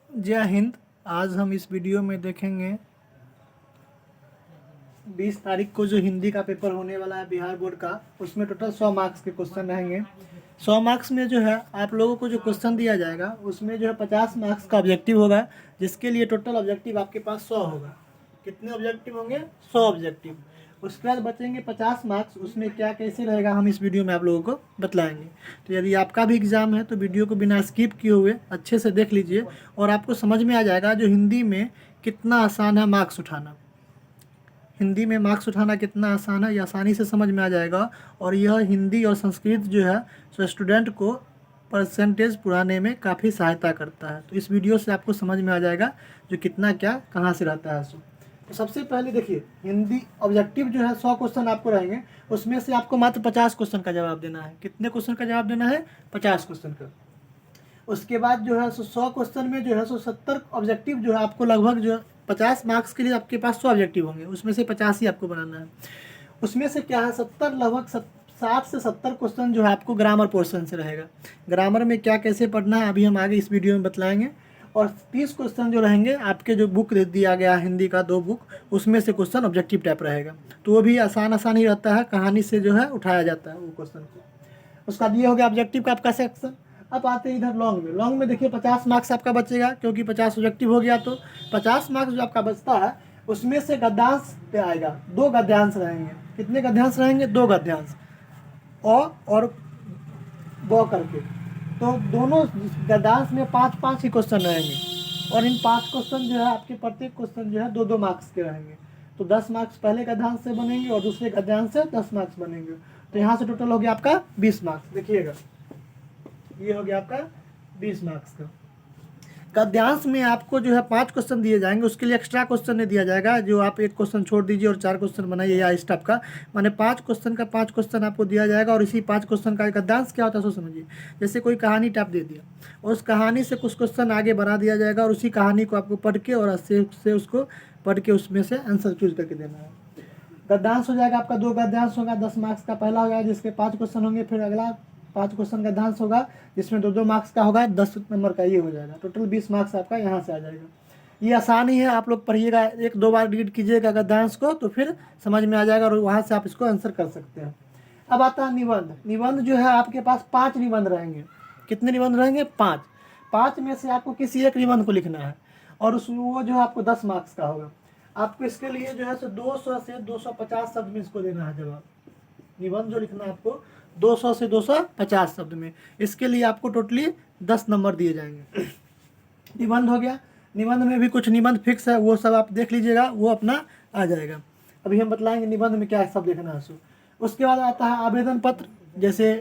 जय हिंद। आज हम इस वीडियो में देखेंगे 20 तारीख को जो हिंदी का पेपर होने वाला है बिहार बोर्ड का, उसमें टोटल 100 मार्क्स के क्वेश्चन रहेंगे। 100 मार्क्स में जो है आप लोगों को जो क्वेश्चन दिया जाएगा उसमें जो है 50 मार्क्स का ऑब्जेक्टिव होगा, जिसके लिए टोटल ऑब्जेक्टिव आपके पास 100 होगा। कितने ऑब्जेक्टिव होंगे? 100 ऑब्जेक्टिव। उसके बाद बचेंगे 50 मार्क्स। उसमें क्या कैसे रहेगा हम इस वीडियो में आप लोगों को बतलाएंगे। तो यदि आपका भी एग्ज़ाम है तो वीडियो को बिना स्किप किए हुए अच्छे से देख लीजिए और आपको समझ में आ जाएगा जो हिंदी में कितना आसान है मार्क्स उठाना। हिंदी में मार्क्स उठाना कितना आसान है, ये आसानी से समझ में आ जाएगा। और यह हिंदी और संस्कृत जो है सो स्टूडेंट को परसेंटेज पुराने में काफ़ी सहायता करता है। तो इस वीडियो से आपको समझ में आ जाएगा जो कितना क्या कहाँ से रहता है। तो सबसे पहले देखिए, हिंदी ऑब्जेक्टिव जो है 100 क्वेश्चन आपको रहेंगे, उसमें से आपको मात्र 50 क्वेश्चन का जवाब देना है। कितने क्वेश्चन का जवाब देना है? 50 क्वेश्चन का। उसके बाद जो है 100 क्वेश्चन में जो है 70 ऑब्जेक्टिव जो है आपको लगभग जो है 50 मार्क्स के लिए आपके पास 100 ऑब्जेक्टिव होंगे, उसमें से 50 ही आपको बनाना है। उसमें से क्या है 70 लगभग 60 से 70 क्वेश्चन जो है आपको ग्रामर पोर्शन से रहेगा। ग्रामर में क्या कैसे पढ़ना है अभी हम आगे इस वीडियो में बतलाएंगे। और 30 क्वेश्चन जो रहेंगे आपके जो बुक दिया गया है हिंदी का 2 बुक, उसमें से क्वेश्चन ऑब्जेक्टिव टाइप रहेगा। तो वो भी आसान आसान ही रहता है, कहानी से जो है उठाया जाता है वो क्वेश्चन को। उसका ये हो गया ऑब्जेक्टिव का आपका सेक्शन। अब आते हैं इधर लॉन्ग में। लॉन्ग में देखिए 50 मार्क्स आपका बचेगा, क्योंकि 50 ऑब्जेक्टिव हो गया। तो 50 मार्क्स जो आपका बचता है उसमें से गद्यांश पे आएगा। 2 गद्यांश रहेंगे। कितने गद्यांश रहेंगे? 2 गद्यांश, अ और ब करके। तो दोनों गद्यांश में 5-5 ही क्वेश्चन रहेंगे, और इन 5 क्वेश्चन जो है आपके प्रत्येक क्वेश्चन जो है 2-2 मार्क्स के रहेंगे। तो 10 मार्क्स पहले गद्यांश से बनेंगे और दूसरे गद्यांश से 10 मार्क्स बनेंगे। तो यहाँ से टोटल हो गया आपका 20 मार्क्स। देखिएगा ये हो गया आपका 20 मार्क्स का। गद्यांश में आपको जो है 5 क्वेश्चन दिए जाएंगे, उसके लिए एक्स्ट्रा क्वेश्चन नहीं दिया जाएगा। जो आप 1 क्वेश्चन छोड़ दीजिए और 4 क्वेश्चन बनाइए या इस टाइप का, माने 5 क्वेश्चन का 5 क्वेश्चन आपको दिया जाएगा। और इसी 5 क्वेश्चन का गद्यांश क्या होता है सो समझिए। जैसे कोई कहानी टाइप दे दिया और उस कहानी से कुछ क्वेश्चन आगे बना दिया जाएगा, और उसी कहानी को आपको पढ़ के और से उसको पढ़ के उसमें से आंसर चूज करके देना है। गद्यांश हो जाएगा आपका 2 गद्यांश होगा 10 मार्क्स का। पहला हो गया जिसके 5 क्वेश्चन होंगे, फिर अगला 5 क्वेश्चन गद्यांश होगा जिसमें 2-2 मार्क्स का होगा, 10 नंबर का ये हो जाएगा। टोटल 20 मार्क्स आपका यहाँ से आ जाएगा। ये आसान ही है, आप लोग पढ़िएगा, 1-2 बार रीड कीजिएगा गद्यांश को तो फिर समझ में आ जाएगा और वहाँ से आप इसको आंसर कर सकते हैं। अब आता है निबंध। निबंध जो है आपके पास 5 निबंध रहेंगे। कितने निबंध रहेंगे? 5। 5 में से आपको किसी एक निबंध को लिखना है, और उस वो जो है आपको 10 मार्क्स का होगा। आपको इसके लिए जो है 200 से 250 शब्द में इसको देना है जवाब। निबंध जो लिखना है आपको 200 से 250 शब्द में। इसके लिए आपको टोटली 10 नंबर दिए जाएंगे। निबंध हो गया। निबंध में भी कुछ निबंध फिक्स है, वो सब आप देख लीजिएगा, वो अपना आ जाएगा। अभी हम बतलाएंगे निबंध में क्या सब लिखना है। उसके बाद आता है आवेदन पत्र। जैसे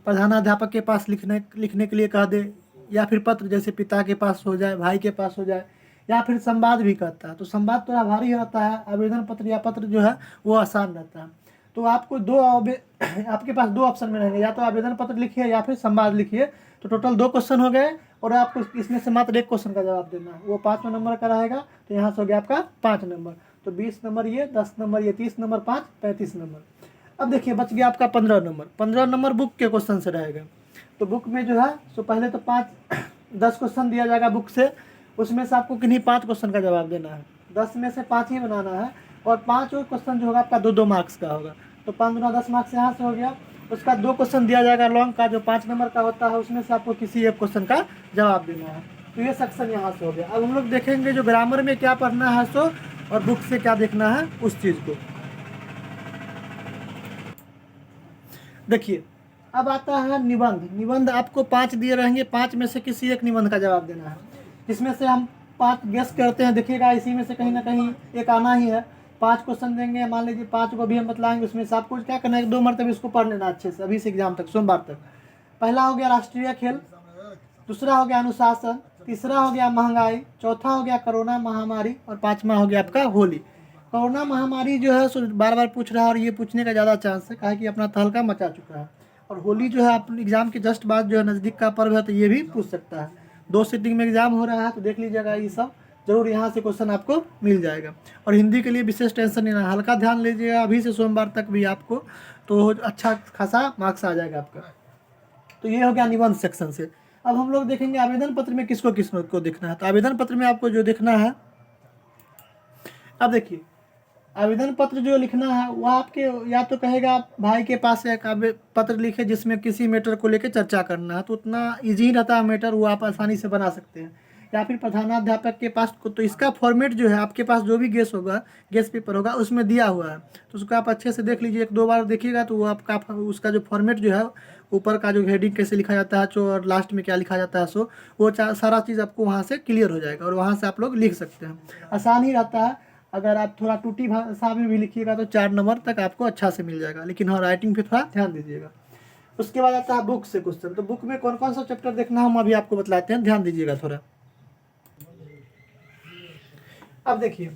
प्रधानाध्यापक के पास लिखने के लिए कह दे, या फिर पत्र जैसे पिता के पास हो जाए, भाई के पास हो जाए, या फिर संवाद भी कहता है। तो संवाद थोड़ा भारी रहता है, आवेदन पत्र या पत्र जो है वो आसान रहता है। तो आपको आपके पास 2 ऑप्शन में रहेंगे, या तो आवेदन पत्र लिखिए या फिर संवाद लिखिए। तो टोटल 2 क्वेश्चन हो गए, और आपको इसमें से मात्र 1 क्वेश्चन का जवाब देना है, वो 5वां नंबर का रहेगा। तो यहाँ से हो गया आपका 5 नंबर। तो 20 नंबर ये, 10 नंबर ये, 30 नंबर 5, 35 नंबर। अब देखिए बच गया आपका 15 नंबर। 15 नंबर बुक के क्वेश्चन से रहेगा। तो बुक में जो है सो पहले तो 10 क्वेश्चन दिया जाएगा बुक से, उसमें से आपको किन्हीं 5 क्वेश्चन का जवाब देना है। 10 में से 5 ही बनाना है, और 5 और क्वेश्चन जो होगा आपका 2-2 मार्क्स का होगा। तो 5×10 मार्क्स यहाँ से हो गया। उसका 2 क्वेश्चन दिया जाएगा लॉन्ग का जो 5 नंबर का होता है, उसमें से आपको किसी एक क्वेश्चन का जवाब देना है। तो ये सेक्शन यहाँ से हो गया। अब हम लोग देखेंगे जो ग्रामर में क्या पढ़ना है सो, और बुक से क्या देखना है उस चीज़ को। देखिए अब आता है निबंध। निबंध आपको 5 दिए रहेंगे, 5 में से किसी एक निबंध का जवाब देना है। इसमें से हम 5 गेस करते हैं, देखिएगा इसी में से कहीं ना कहीं एक आना ही है। 5 क्वेश्चन देंगे, मान लीजिए 5 को भी हम बतलाएंगे। उसमें से आपको क्या करना है, 2 मरतबे इसको पढ़ लेना अच्छे से, अभी से एग्जाम तक, सोमवार तक। पहला हो गया राष्ट्रीय खेल, दूसरा हो गया अनुशासन, तीसरा हो गया महंगाई, चौथा हो गया कोरोना महामारी, और 5वां हो गया आपका होली। कोरोना महामारी जो है सो बार बार पूछ रहा है, और ये पूछने का ज़्यादा चांस है, कहा कि अपना तहलका मचा चुका है। और होली जो है अपने एग्जाम के जस्ट बाद जो है नज़दीक का पर्व है, तो ये भी पूछ सकता है। 2 सिटिंग में एग्जाम हो रहा है, तो देख लीजिएगा ये सब जरूर यहाँ से क्वेश्चन आपको मिल जाएगा। और हिंदी के लिए विशेष टेंशन नहीं लेना, हल्का ध्यान लीजिएगा अभी से सोमवार तक भी आपको, तो अच्छा खासा मार्क्स आ जाएगा आपका। तो ये हो गया निबंध सेक्शन से। अब हम लोग देखेंगे आवेदन पत्र में किसको किसको देखना है। तो आवेदन पत्र में आपको जो देखना है, अब देखिए आवेदन पत्र जो लिखना है वो आपके या तो कहेगा आप भाई के पास एक पत्र लिखे जिसमें किसी मैटर को लेकर चर्चा करना है, तो उतना इजी ही रहता है मैटर, वो आप आसानी से बना सकते हैं। या फिर प्रधानाध्यापक के पास तो इसका फॉर्मेट जो है आपके पास जो भी गेस होगा, गेस पेपर होगा उसमें दिया हुआ है, तो उसको आप अच्छे से देख लीजिए, 1-2 बार देखिएगा तो वो आपका उसका जो फॉर्मेट जो है, ऊपर का जो हेडिंग कैसे लिखा जाता है जो और लास्ट में क्या लिखा जाता है सो वो सारा चीज़ आपको वहाँ से क्लियर हो जाएगा और वहाँ से आप लोग लिख सकते हैं, आसान ही रहता है। अगर आप थोड़ा टूटी भाषा में भी लिखिएगा तो 4 नंबर तक आपको अच्छा से मिल जाएगा, लेकिन हाँ राइटिंग पे थोड़ा ध्यान दीजिएगा। उसके बाद आता है बुक से क्वेश्चन। तो बुक में कौन कौन सा चैप्टर देखना हम अभी आपको बतलाते हैं, ध्यान दीजिएगा थोड़ा। अब देखिए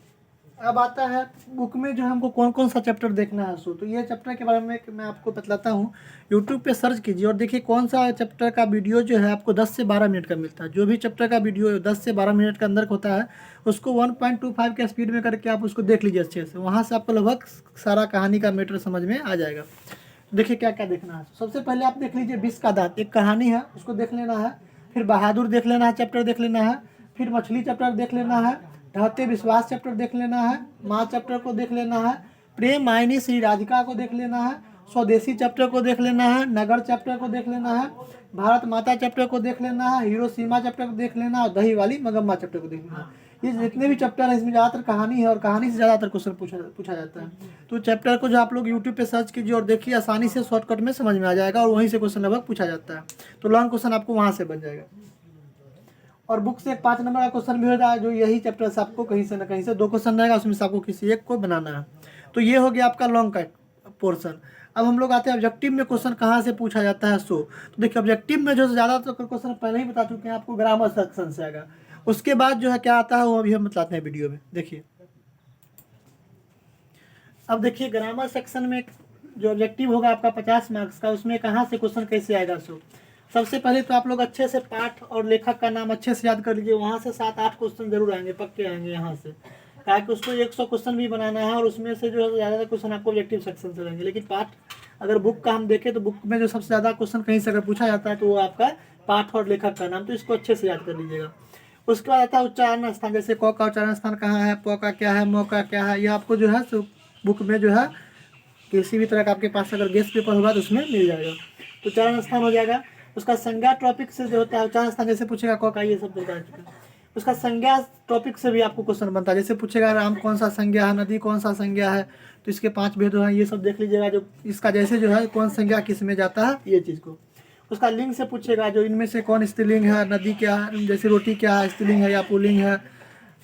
अब आता है बुक में जो हमको कौन कौन सा चैप्टर देखना है सो, तो ये चैप्टर के बारे में मैं आपको बतलाता हूँ। यूट्यूब पे सर्च कीजिए और देखिए कौन सा चैप्टर का वीडियो जो है आपको 10 से 12 मिनट का मिलता है। जो भी चैप्टर का वीडियो 10 से 12 मिनट के अंदर होता है उसको 1.25 के स्पीड में करके आप उसको देख लीजिए अच्छे से, वहाँ से आपको लगभग सारा कहानी का मैटर समझ में आ जाएगा। देखिए क्या क्या देखना है। सबसे पहले आप देख लीजिए 20 का दांत, एक कहानी है उसको देख लेना है। फिर बहादुर देख लेना है, चैप्टर देख लेना है। फिर मछली चैप्टर देख लेना है। ढहते विश्वास चैप्टर देख लेना है। माँ चैप्टर को देख लेना है। प्रेम आईनी श्री राधिका को देख लेना है। स्वदेशी चैप्टर को देख लेना है। नगर चैप्टर को देख लेना है। भारत माता चैप्टर को देख लेना है। हिरोशिमा चैप्टर को देख लेना है और दही वाली मगम्मा चैप्टर को देख लेना है। ये जितने भी चैप्टर है इसमें ज़्यादातर कहानी है और कहानी से ज़्यादातर क्वेश्चन पूछा जाता है। तो चैप्टर को जो आप लोग यूट्यूब पे सर्च कीजिए और देखिए, आसानी से शॉर्टकट में समझ में आ जाएगा और वहीं से क्वेश्चन लगभग पूछा जाता है। तो लॉन्ग क्वेश्चन आपको वहाँ से बन जाएगा। और बुक से एक 5 नंबर का क्वेश्चन भी हो जाएगा, जो यही चैप्टर से आपको कहीं से ना कहीं से 2 क्वेश्चन रहेगा, उसमें से आपको किसी एक को बनाना है। तो ये हो गया आपका लॉन्ग का पोर्सन। अब हम लोग आते हैं ऑब्जेक्टिव में क्वेश्चन कहाँ से पूछा जाता है सो। तो देखिए ऑब्जेक्टिव में जो ज़्यादातर क्वेश्चन पहले ही बता चुके हैं आपको, ग्रामर सेक्शन से आएगा। उसके बाद जो है क्या आता है वो अभी हम बताते हैं वीडियो में। देखिए अब देखिए ग्रामर सेक्शन में जो ऑब्जेक्टिव होगा आपका 50 मार्क्स का, उसमें कहाँ से क्वेश्चन कैसे आएगा सो। सबसे पहले तो आप लोग अच्छे से पाठ और लेखक का नाम अच्छे से याद कर लीजिए, वहाँ से 7-8 क्वेश्चन जरूर आएंगे, पक्के आएंगे यहाँ से, ताकि उसको 100 क्वेश्चन भी बनाना है और उसमें से जो है ज़्यादातर क्वेश्चन आपको ऑब्जेक्टिव सेक्शन से रहेंगे। लेकिन पाठ अगर बुक का हम देखें तो बुक में जो सबसे ज़्यादा क्वेश्चन कहीं से अगर पूछा जाता है तो वो आपका पाठ और लेखक का नाम, तो इसको अच्छे से याद कर लीजिएगा। उसके बाद आता है उच्चारण स्थान, जैसे क का उच्चारण स्थान कहाँ है, प का क्या है, म का क्या है, ये आपको जो है बुक में जो है किसी भी तरह का आपके पास अगर गेस्ट पेपर होगा तो उसमें मिल जाएगा। तो उच्चारण स्थान हो जाएगा। उसका संज्ञा टॉपिक से जो होता है, उच्चारण स्थान जैसे पूछेगा क का, ये सब बता चुका है। उसका संज्ञा टॉपिक से भी आपको क्वेश्चन बनता है, जैसे पूछेगा राम कौन सा संज्ञा है, नदी कौन सा संज्ञा है, तो इसके 5 भेद हैं, ये सब देख लीजिएगा। जो इसका जैसे जो है कौन संज्ञा किस में जाता है ये चीज़ को। उसका लिंग से पूछेगा, जो इनमें से कौन स्त्रीलिंग है, नदी क्या है, जैसे रोटी क्या है, स्त्रीलिंग है या पुल्लिंग है,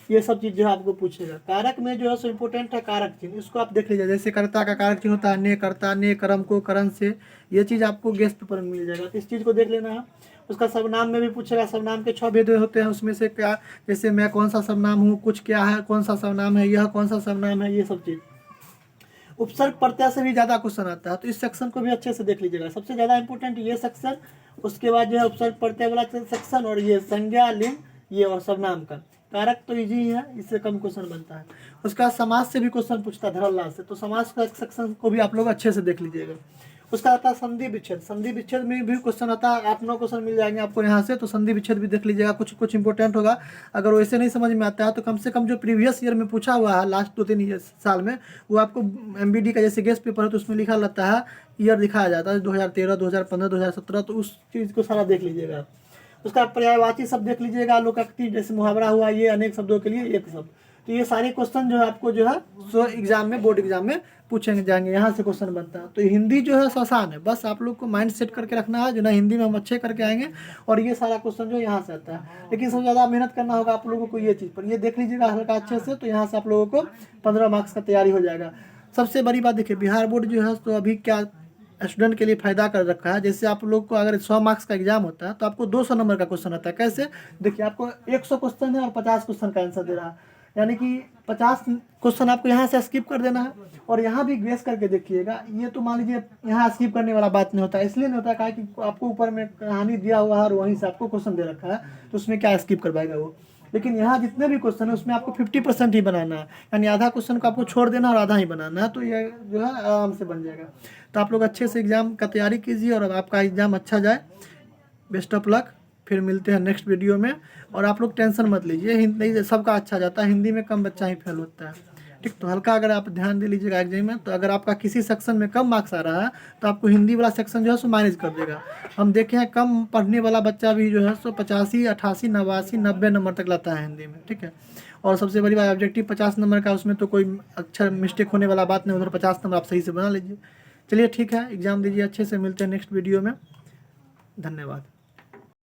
ये सब चीज़ जो है आपको पूछेगा। कारक में जो है सो इम्पोर्टेंट है कारक चिन्ह, इसको आप देख लीजिए। जैसे कर्ता का कारक चिन्ह होता है ने, कर्ता ने, कर्म को करण से, ये चीज़ आपको गेस्ट पेपर में मिल जाएगा, तो इस चीज़ को देख लेना है। उसका सर्वनाम में भी पूछेगा, सर्वनाम के 6 भेद होते हैं, उसमें से क्या, जैसे मैं कौन सा सर्वनाम हूँ, कुछ क्या है, कौन सा सर्वनाम है, यह कौन सा सर्वनाम है, ये सब चीज़। उपसर्ग प्रत्यय से भी ज़्यादा क्वेश्चन आता है, तो इस सेक्शन को भी अच्छे से देख लीजिएगा। सबसे ज़्यादा इंपॉर्टेंट ये सेक्शन, उसके बाद जो है उपसर्ग प्रत्यय वाला सेक्शन, और ये संज्ञा, लिंग, ये और सर्वनाम का। कारक तो इजी ही है, इससे कम क्वेश्चन बनता है। उसका समाज से भी क्वेश्चन पूछता है धरल लाल से, तो समाज का सेक्शन को भी आप लोग अच्छे से देख लीजिएगा। उसका आता है संधि विच्छेद, संधि विच्छेद में भी क्वेश्चन आता है, 8-9 क्वेश्चन मिल जाएंगे आपको यहाँ से, तो संधि विच्छेद भी देख लीजिएगा, कुछ कुछ इंपॉर्टेंट होगा। अगर वैसे नहीं समझ में आता है तो कम से कम जो प्रीवियस ईयर में पूछा हुआ है लास्ट 2-3 साल में, वो आपको MBD का जैसे गेस्ट पेपर है तो उसमें लिखा रहता है, ईयर दिखाया जाता है 2013, 2015, 2017, तो उस चीज़ को सारा देख लीजिएगा आप। उसका पर्यायवाची शब्द देख लीजिएगा, लोकोक्ति जैसे मुहावरा हुआ, ये अनेक शब्दों के लिए एक शब्द, तो ये सारे क्वेश्चन जो है आपको जो है सो एग्जाम में, बोर्ड एग्जाम में पूछेंगे जाएंगे, यहाँ से क्वेश्चन बनता है। तो हिंदी जो है आसान है, बस आप लोग को माइंड सेट करके रखना है, जो ना हिंदी में हम अच्छे करके आएंगे और ये सारा क्वेश्चन जो यहाँ से आता है। लेकिन सबसे ज़्यादा मेहनत करना होगा आप लोगों को ये चीज़ पर, ये देख लीजिएगा हल्का अच्छे से, तो यहाँ से आप लोगों को 15 मार्क्स का तैयारी हो जाएगा। सबसे बड़ी बात देखिए, बिहार बोर्ड जो है तो अभी क्या स्टूडेंट के लिए फ़ायदा कर रखा है। जैसे आप लोग को अगर 100 मार्क्स का एग्जाम होता है तो आपको 200 नंबर का क्वेश्चन आता है। कैसे, देखिए आपको 100 क्वेश्चन है और 50 क्वेश्चन का आंसर दे रहा है, यानी कि 50 क्वेश्चन आपको यहाँ से स्किप कर देना है। और यहाँ भी गेस करके देखिएगा, ये तो मान लीजिए यहाँ स्किप करने वाला बात नहीं होता, इसलिए नहीं होता कि आपको ऊपर में कहानी दिया हुआ है और वहीं से आपको क्वेश्चन दे रखा है, तो उसमें क्या स्किप करवाएगा वो। लेकिन यहाँ जितने भी क्वेश्चन है उसमें आपको 50% ही बनाना है, यानी आधा क्वेश्चन को आपको छोड़ देना और आधा ही बनाना है, तो ये जो है आराम से बन जाएगा। तो आप लोग अच्छे से एग्ज़ाम का तैयारी कीजिए और अब आपका एग्ज़ाम अच्छा जाए। Best of luck. फिर मिलते हैं नेक्स्ट वीडियो में। और आप लोग टेंशन मत लीजिए, हिंदी सबका अच्छा जाता है, हिंदी में कम बच्चा ही फेल होता है, ठीक। तो हल्का अगर आप ध्यान दे लीजिएगा एग्जाम में, तो अगर आपका किसी सेक्शन में कम मार्क्स आ रहा है तो आपको हिंदी वाला सेक्शन जो है सो मैनेज कर देगा। हम देखे हैं कम पढ़ने वाला बच्चा भी जो है सो 85, 88, 89, 90 नंबर तक लाता है हिंदी में, ठीक है। और सबसे बड़ी बात, ऑब्जेक्टिव 50 नंबर का, उसमें तो कोई अक्षर मिस्टेक होने वाला बात नहीं, उधर 50 नंबर आप सही से बना लीजिए। चलिए ठीक है, एग्ज़ाम दीजिए अच्छे से, मिलते हैं नेक्स्ट वीडियो में। धन्यवाद।